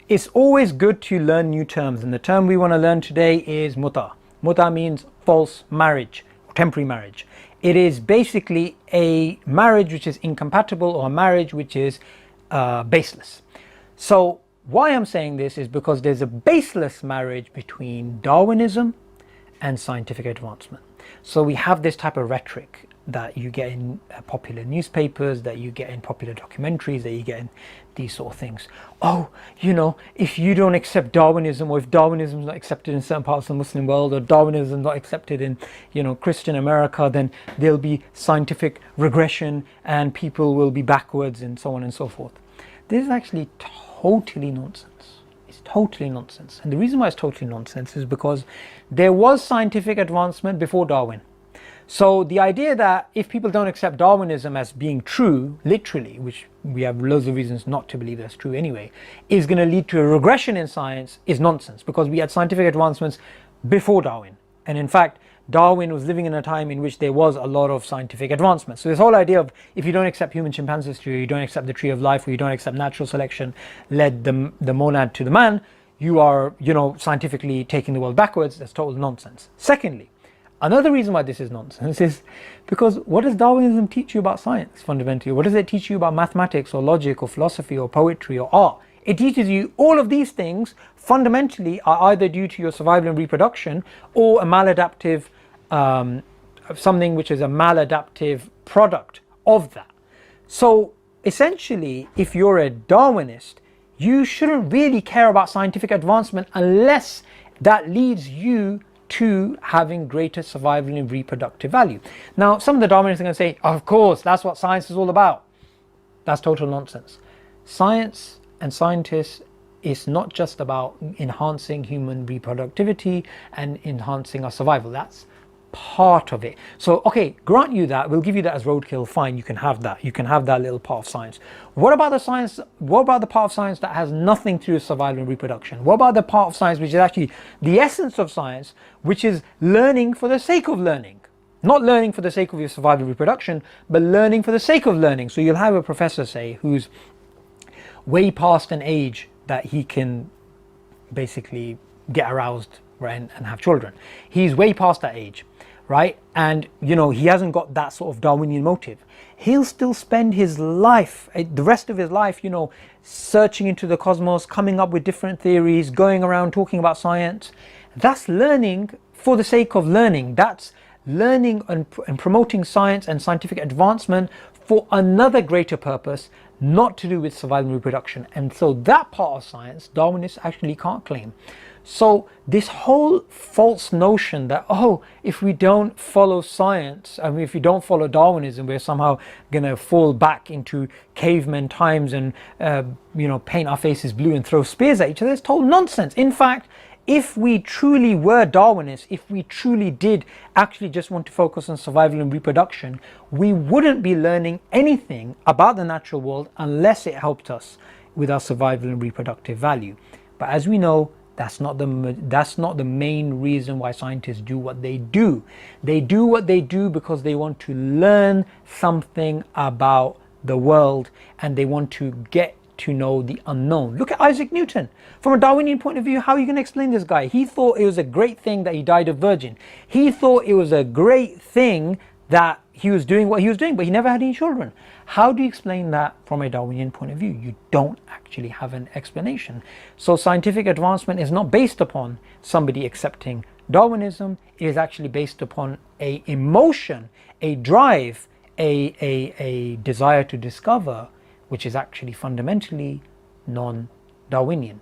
It's always good to learn new terms, and the term we want to learn today is muta. Muta means false marriage, temporary marriage. It is basically a marriage which is incompatible, or a marriage which is baseless. So why I'm saying this is because there's a baseless marriage between Darwinism and scientific advancement. So we have this type of rhetoric that you get in popular newspapers, that you get in popular documentaries, that you get in these sort of things. Oh, you know, if you don't accept Darwinism, or if Darwinism is not accepted in certain parts of the Muslim world, or Darwinism is not accepted in, you know, Christian America, then there'll be scientific regression and people will be backwards and so on and so forth. This is actually totally nonsense. It's totally nonsense. And the reason why it's totally nonsense is because there was scientific advancement before Darwin. So the idea that if people don't accept Darwinism as being true, literally, which we have loads of reasons not to believe that's true anyway, is going to lead to a regression in science is nonsense, because we had scientific advancements before Darwin. And in fact, Darwin was living in a time in which there was a lot of scientific advancement. So this whole idea of if you don't accept human chimpanzees theory, you don't accept the tree of life, or you don't accept natural selection led the monad to the man, you are, you know, scientifically taking the world backwards. That's total nonsense. Secondly, another reason why this is nonsense is because what does Darwinism teach you about science fundamentally? What does it teach you about mathematics or logic or philosophy or poetry or art? It teaches you all of these things fundamentally are either due to your survival and reproduction, or a maladaptive, something which is a maladaptive product of that. So essentially, if you're a Darwinist, you shouldn't really care about scientific advancement unless that leads you to having greater survival and reproductive value. Now, some of the Darwinists are going to say, of course, that's what science is all about. That's total nonsense. Science and scientists is not just about enhancing human reproductivity and enhancing our survival. That's part of it. So, okay, grant you that, we'll give you that as roadkill, fine, you can have that. You can have that little part of science. What about the science, what about the part of science that has nothing to do with survival and reproduction? What about the part of science which is actually the essence of science, which is learning for the sake of learning? Not learning for the sake of your survival and reproduction, but learning for the sake of learning. So you'll have a professor, say, who's way past an age that he can basically get aroused, right, and have children. He's way past that age, right? And, you know, he hasn't got that sort of Darwinian motive. He'll still spend his life, the rest of his life, you know, searching into the cosmos, coming up with different theories, going around talking about science. That's learning for the sake of learning. That's learning and promoting science and scientific advancement for another greater purpose, not to do with survival and reproduction. And so that part of science, Darwinists actually can't claim. So this whole false notion that, oh, if we don't follow science, I mean, if we don't follow Darwinism, we're somehow going to fall back into caveman times and, you know, paint our faces blue and throw spears at each other, it's total nonsense. In fact, if we truly were Darwinists, if we truly did actually just want to focus on survival and reproduction, we wouldn't be learning anything about the natural world unless it helped us with our survival and reproductive value. But as we know, that's not the main reason why scientists do what they do. They do what they do because they want to learn something about the world, and they want to get to know the unknown. Look at Isaac Newton. From a Darwinian point of view, how are you going to explain this guy? He thought it was a great thing that he died a virgin. He thought it was a great thing that he was doing what he was doing, but he never had any children. How do you explain that from a Darwinian point of view? You don't actually have an explanation. So scientific advancement is not based upon somebody accepting Darwinism. It is actually based upon a emotion, a drive, a desire to discover, which is actually fundamentally non-Darwinian.